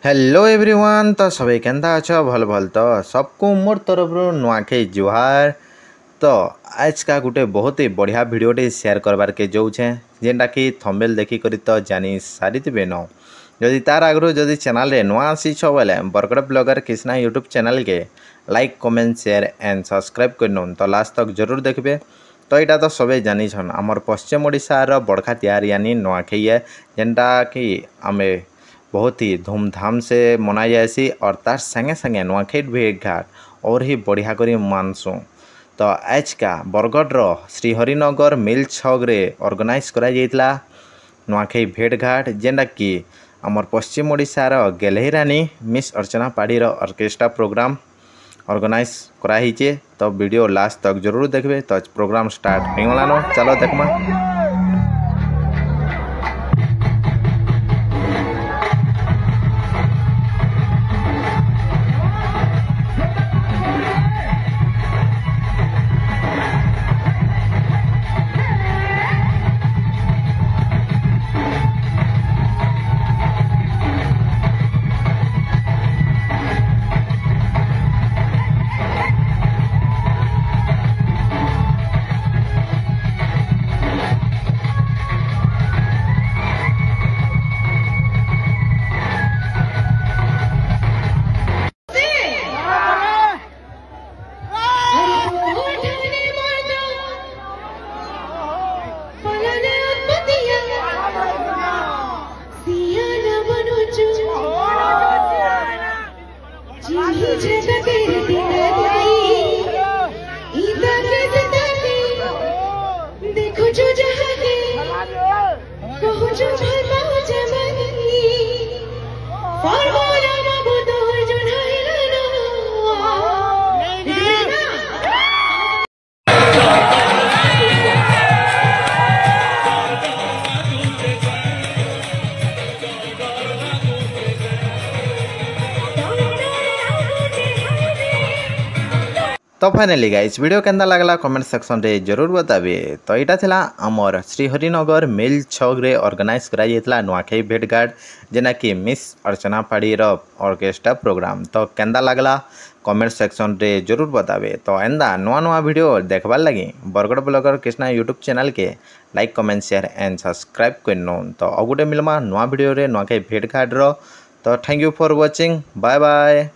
Hello everyone. तो सभी केंदा अच्छा भल भल तो सबको मोर तरफ नुआखाई जुहार। तो आज का गोटे बहुत ही बढ़िया वीडियोटे शेयर करबार के जाऊे जेनटा कि थंबनेल देखिक तो जानी सारी न जदि तार आगु जदि चैनल रे नुआ आसीछ बोले Bargarh blogger Krishna YouTube channel के like comment share and subscribe कर तो लास्ट तक जरूर देखबे। तो यहाँ तो सबे जानी छन आमर पश्चिम ओडिशार बड़खा तिहार यानी नुआखाई है जेनटा कि आमे बहुत ही धूमधाम से मनाई जाएसी और तार संगे संगे नुआखाई भेट घाट और ही बढ़िया करी मानसु। तो आज का बरगढ़ श्रीहरिनगर मिल छक रे ऑर्गेनाइज करा जाइतला नुआखाई भेट घाट जेनटा कि आमर पश्चिम ओडिशार गेलेहीरानी मिस अर्चना पाढ़ीर ऑर्केस्ट्रा प्रोग्राम ऑर्गेनाइज कराई। तो वीडियो लास्ट तक जरूर देखबे। तो प्रोग्राम स्टार्ट होगलानो, चलो देखमा। तो फाइनली गाइस वीडियो केंदा लगला कमेंट सेक्शन रे जरूर बताबे। तो यहाँ थिला आमर श्रीहरिनगर मिल छक रे ऑर्गेनाइज कराई जाइतला नुआखाई भेट घाट जेना कि मिस अर्चना पाढ़ीर ऑर्केस्ट्रा प्रोग्राम। तो केंदा लगला कमेंट सेक्शन रे जरूर बताबे। तो एंदा नुआ नुआ वीडियो देखबार लगी Bargarh blogger Krishna YouTube channel के like comment share and subscribe करनो। तो अगुटे मिलमा नुआ वीडियो रे नुआखाई भेट घाट रो। तो thank you for watching, bye bye.